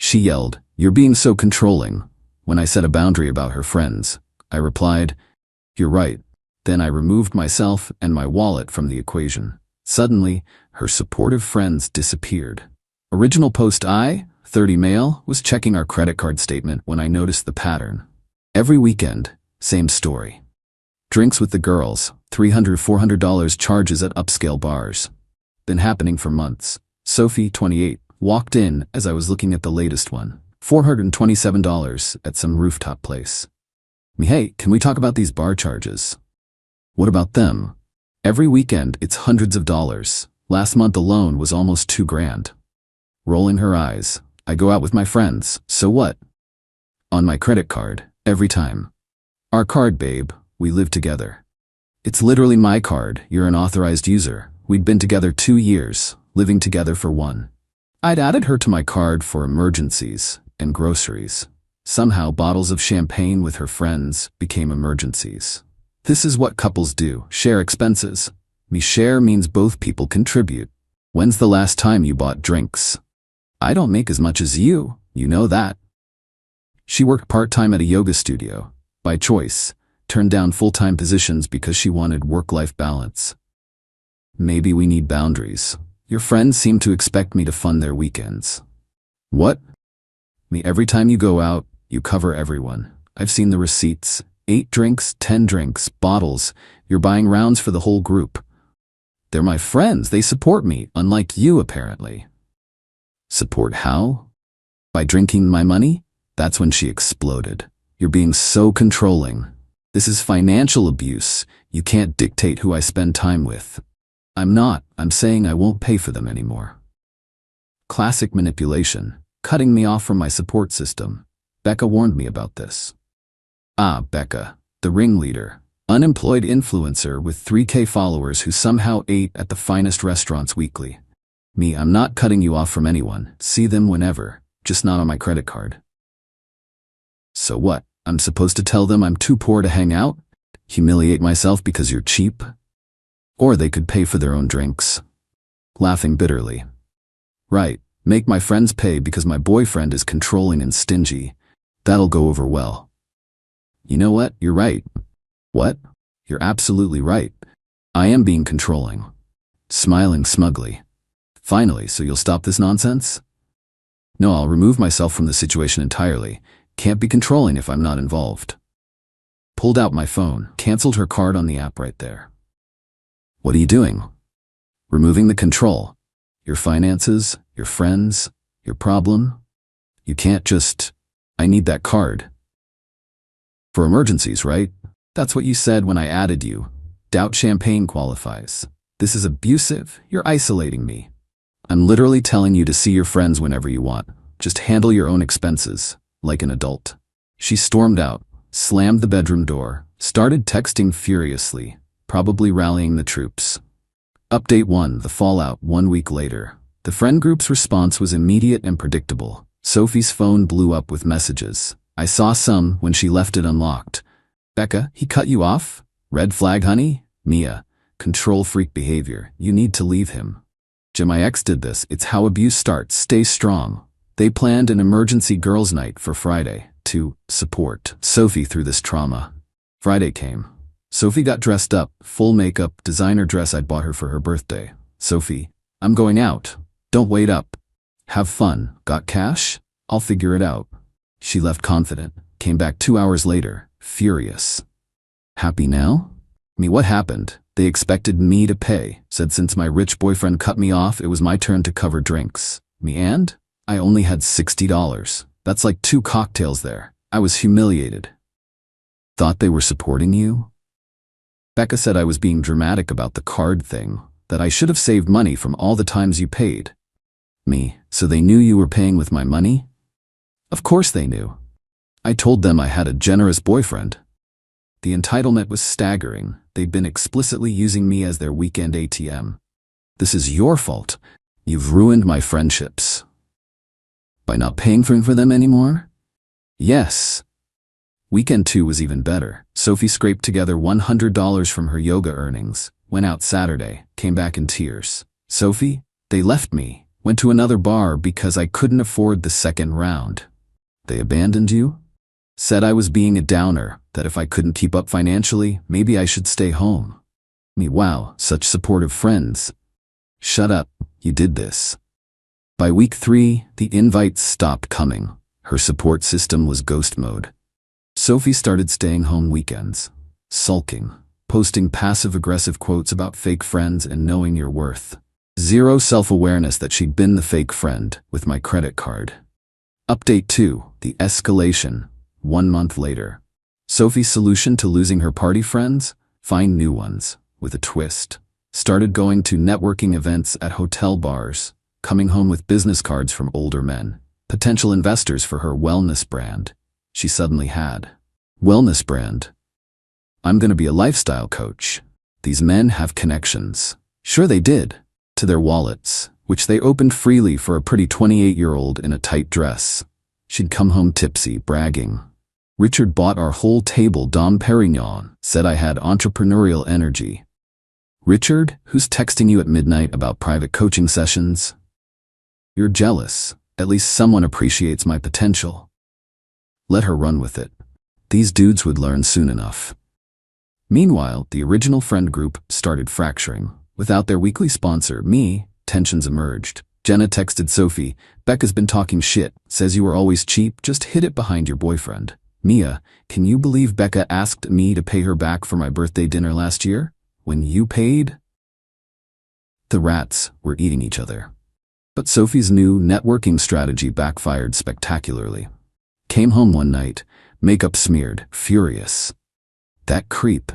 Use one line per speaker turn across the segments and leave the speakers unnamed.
She yelled, "You're being so controlling." When I set a boundary about her friends, I replied, "You're right." Then I removed myself and my wallet from the equation. Suddenly, her supportive friends disappeared. Original post I, 30 male, was checking our credit card statement when I noticed the pattern. Every weekend, same story. Drinks with the girls, $300–400 charges at upscale bars. Been happening for months. Sophie, 28, walked in as I was looking at the latest one. $427 at some rooftop place. Hey, can we talk about these bar charges? What about them? Every weekend, it's hundreds of dollars. Last month alone was almost $2,000. Rolling her eyes. I go out with my friends, so what? On my credit card, every time. Our card, babe, we live together. It's literally my card, you're an authorized user. We'd been together 2 years, living together for 1. I'd added her to my card for emergencies and groceries. Somehow bottles of champagne with her friends became emergencies. This is what couples do, share expenses. Me share means both people contribute. When's the last time you bought drinks? I don't make as much as you know that. She worked part-time at a yoga studio, by choice, turned down full-time positions because she wanted work-life balance. Maybe we need boundaries. Your friends seem to expect me to fund their weekends. What? Me, every time you go out, you cover everyone. I've seen the receipts. 8 drinks, 10 drinks, bottles. You're buying rounds for the whole group. They're my friends. They support me, unlike you, apparently. Support how? By drinking my money? That's when she exploded. You're being so controlling. This is financial abuse. You can't dictate who I spend time with. I'm not. I'm saying I won't pay for them anymore. Classic manipulation. Cutting me off from my support system. Becca warned me about this. Ah, Becca, the ringleader. Unemployed influencer with 3K followers who somehow ate at the finest restaurants weekly. Me, I'm not cutting you off from anyone. See them whenever, just not on my credit card. So what? I'm supposed to tell them I'm too poor to hang out? Humiliate myself because you're cheap? Or they could pay for their own drinks. Laughing bitterly. Right, make my friends pay because my boyfriend is controlling and stingy. That'll go over well. You know what? You're right. What? You're absolutely right. I am being controlling. Smiling smugly. Finally, so you'll stop this nonsense? No, I'll remove myself from the situation entirely. Can't be controlling if I'm not involved. Pulled out my phone, canceled her card on the app right there. What are you doing? Removing the control. Your finances, your friends, your problem. You can't just, I need that card. For emergencies, right? That's what you said when I added you. Doubt champagne qualifies. This is abusive. You're isolating me. I'm literally telling you to see your friends whenever you want. Just handle your own expenses, like an adult. She stormed out, slammed the bedroom door, started texting furiously, probably rallying the troops. Update 1, the fallout 1 week later. The friend group's response was immediate and predictable. Sophie's phone blew up with messages. I saw some when she left it unlocked. Becca, he cut you off? Red flag, honey? Mia, control freak behavior. You need to leave him. Jim, my ex did this. It's how abuse starts. Stay strong. They planned an emergency girls' night for Friday to support Sophie through this trauma. Friday came. Sophie got dressed up, full makeup, designer dress I'd bought her for her birthday. Sophie, I'm going out. Don't wait up. Have fun. Got cash? I'll figure it out. She left confident, came back 2 hours later, furious. Happy now? Me, what happened? They expected me to pay, said since my rich boyfriend cut me off, it was my turn to cover drinks. Me, and? I only had $60. That's like 2 cocktails there. I was humiliated. Thought they were supporting you? Becca said I was being dramatic about the card thing, that I should have saved money from all the times you paid. Me, so they knew you were paying with my money? Of course they knew. I told them I had a generous boyfriend. The entitlement was staggering. They'd been explicitly using me as their weekend ATM. This is your fault. You've ruined my friendships. By not paying for them anymore? Yes. Weekend 2 was even better. Sophie scraped together $100 from her yoga earnings, went out Saturday, came back in tears. Sophie, they left me. Went to another bar because I couldn't afford the second round. They abandoned you? Said I was being a downer, that if I couldn't keep up financially, maybe I should stay home. Me, wow, such supportive friends. Shut up, you did this. By week 3, the invites stopped coming. Her support system was ghost mode. Sophie started staying home weekends, sulking, posting passive-aggressive quotes about fake friends and knowing your worth. Zero self-awareness that she'd been the fake friend with my credit card. Update 2, the escalation. 1 month later. Sophie's solution to losing her party friends? Find new ones, with a twist. Started going to networking events at hotel bars, coming home with business cards from older men, potential investors for her wellness brand. She suddenly had. Wellness brand. I'm gonna be a lifestyle coach. These men have connections. Sure they did. To their wallets, which they opened freely for a pretty 28-year-old in a tight dress. She'd come home tipsy, bragging. Richard bought our whole table Dom Perignon, said I had entrepreneurial energy. Richard, who's texting you at midnight about private coaching sessions? You're jealous. At least someone appreciates my potential. Let her run with it. These dudes would learn soon enough. Meanwhile, the original friend group started fracturing. Without their weekly sponsor, me, tensions emerged. Jenna texted Sophie, Becca's been talking shit, says you were always cheap, just hid it behind your boyfriend. Mia, can you believe Becca asked me to pay her back for my birthday dinner last year? When you paid? The rats were eating each other. But Sophie's new networking strategy backfired spectacularly. Came home one night, makeup smeared, furious. That creep.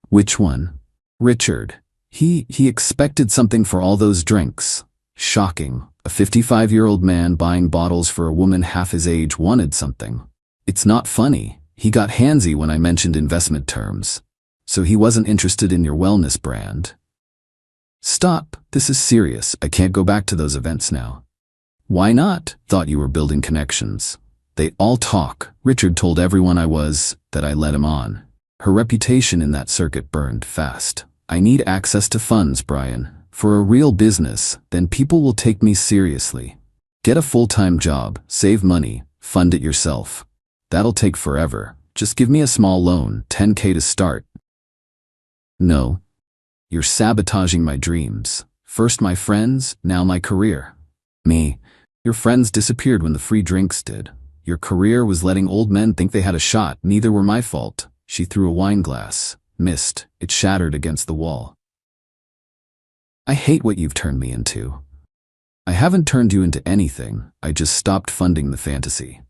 Which one? Richard. He expected something for all those drinks. Shocking. A 55-year-old man buying bottles for a woman half his age wanted something. It's not funny. He got handsy when I mentioned investment terms. So he wasn't interested in your wellness brand. Stop. This is serious. I can't go back to those events now. Why not? Thought you were building connections. They all talk. Richard told everyone that I led him on. Her reputation in that circuit burned fast. I need access to funds, Brian. For a real business, then people will take me seriously. Get a full-time job, save money, fund it yourself. That'll take forever. Just give me a small loan, $10K to start. No. You're sabotaging my dreams. First my friends, now my career. Me. Your friends disappeared when the free drinks did. Your career was letting old men think they had a shot. Neither were my fault. She threw a wine glass. Missed. It shattered against the wall. I hate what you've turned me into. I haven't turned you into anything. I just stopped funding the fantasy.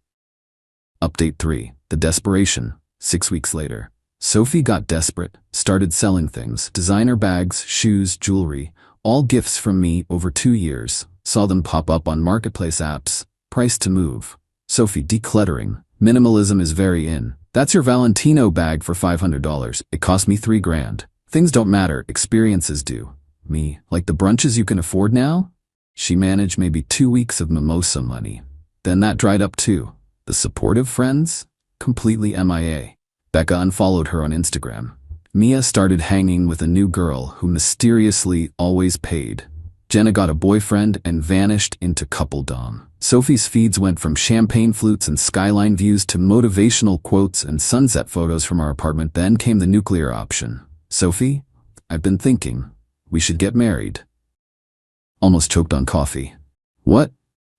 Update 3. The desperation. 6 weeks later. Sophie got desperate, started selling things, designer bags, shoes, jewelry, all gifts from me over 2 years. Saw them pop up on marketplace apps, priced to move. Sophie, decluttering. Minimalism is very in. That's your Valentino bag for $500. It cost me $3,000. Things don't matter, experiences do. Me, like the brunches you can afford now? She managed maybe 2 weeks of mimosa money. Then that dried up too. The supportive friends? Completely MIA. Becca unfollowed her on Instagram. Mia started hanging with a new girl who mysteriously always paid. Jenna got a boyfriend and vanished into couple dom. Sophie's feeds went from champagne flutes and skyline views to motivational quotes and sunset photos from our apartment. Then came the nuclear option. Sophie, I've been thinking, we should get married. Almost choked on coffee. What?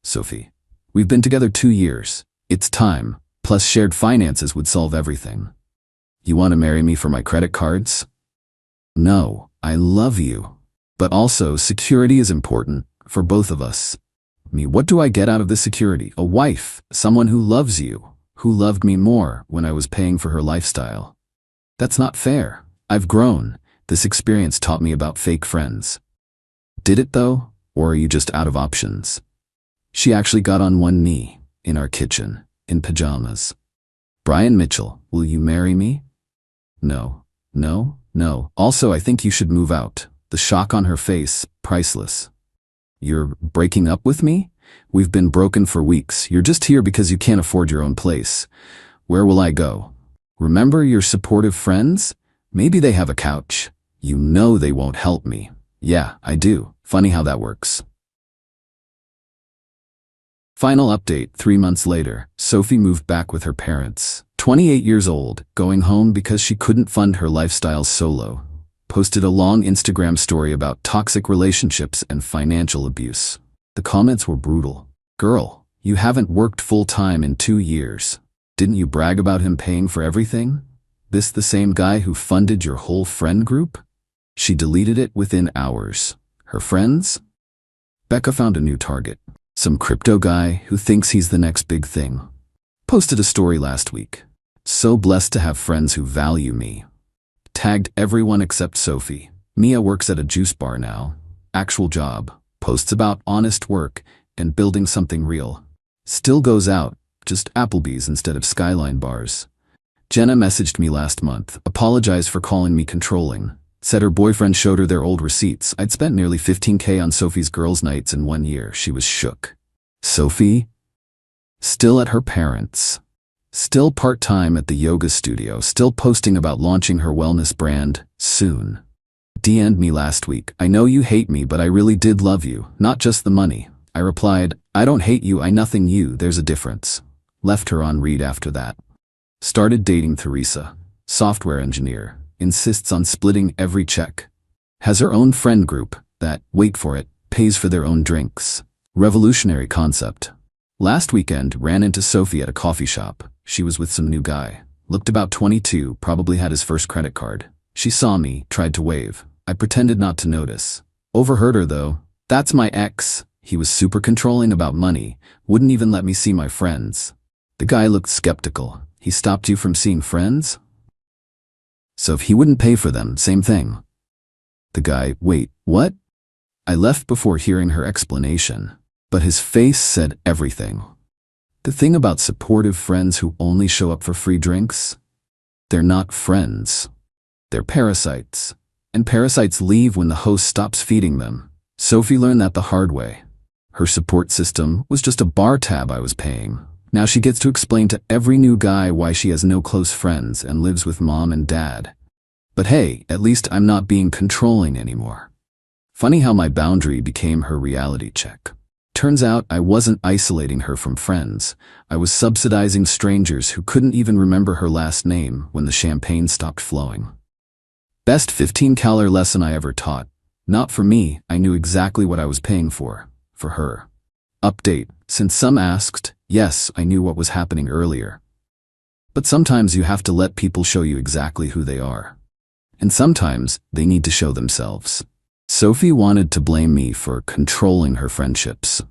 Sophie, we've been together 2 years. It's time, plus shared finances would solve everything. You want to marry me for my credit cards? No, I love you. But also, security is important for both of us. Me, what do I get out of this security? A wife, someone who loves you, who loved me more when I was paying for her lifestyle. That's not fair. I've grown. This experience taught me about fake friends. Did it though? Or are you just out of options? She actually got on one knee, in our kitchen, in pajamas. Brian Mitchell, will you marry me? No, no, no. Also, I think you should move out. The shock on her face, priceless. You're breaking up with me? We've been broken for weeks. You're just here because you can't afford your own place. Where will I go? Remember your supportive friends? Maybe they have a couch. You know they won't help me. Yeah, I do. Funny how that works. Final update: 3 months later, Sophie moved back with her parents. 28 years old, going home because she couldn't fund her lifestyle solo. Posted a long Instagram story about toxic relationships and financial abuse. The comments were brutal. Girl, you haven't worked full-time in 2 years. Didn't you brag about him paying for everything? This the same guy who funded your whole friend group? She deleted it within hours. Her friends? Becca found a new target. Some crypto guy who thinks he's the next big thing. Posted a story last week. So blessed to have friends who value me. Tagged everyone except Sophie. Mia works at a juice bar now. Actual job. Posts about honest work and building something real. Still goes out, just Applebee's instead of Skyline bars. Jenna messaged me last month, apologized for calling me controlling. Said her boyfriend showed her their old receipts. I'd spent nearly $15K on Sophie's girls' nights in 1 year. She was shook. Sophie? Still at her parents'. Still part-time at the yoga studio. Still posting about launching her wellness brand soon. DM'd me last week. I know you hate me, but I really did love you, not just the money. I replied, I don't hate you, I nothing you, there's a difference. Left her on read after that. Started dating Theresa, software engineer. Insists on splitting every check. Has her own friend group that, wait for it, pays for their own drinks. Revolutionary concept. Last weekend, ran into Sophie at a coffee shop. She was with some new guy. Looked about 22, probably had his first credit card. She saw me, tried to wave. I pretended not to notice. Overheard her though. That's my ex. He was super controlling about money. Wouldn't even let me see my friends. The guy looked skeptical. He stopped you from seeing friends? So if he wouldn't pay for them, same thing. The guy, wait, what? I left before hearing her explanation, but his face said everything. The thing about supportive friends who only show up for free drinks? They're not friends. They're parasites. And parasites leave when the host stops feeding them. Sophie learned that the hard way. Her support system was just a bar tab I was paying. Now she gets to explain to every new guy why she has no close friends and lives with mom and dad. But hey, at least I'm not being controlling anymore. Funny how my boundary became her reality check. Turns out I wasn't isolating her from friends. I was subsidizing strangers who couldn't even remember her last name when the champagne stopped flowing. Best 15-calorie lesson I ever taught. Not for me, I knew exactly what I was paying for her. Update: since some asked, yes, I knew what was happening earlier. But sometimes you have to let people show you exactly who they are. And sometimes they need to show themselves. Sophie wanted to blame me for controlling her friendships.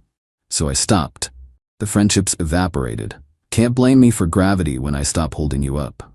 So I stopped. The friendships evaporated. Can't blame me for gravity when I stop holding you up.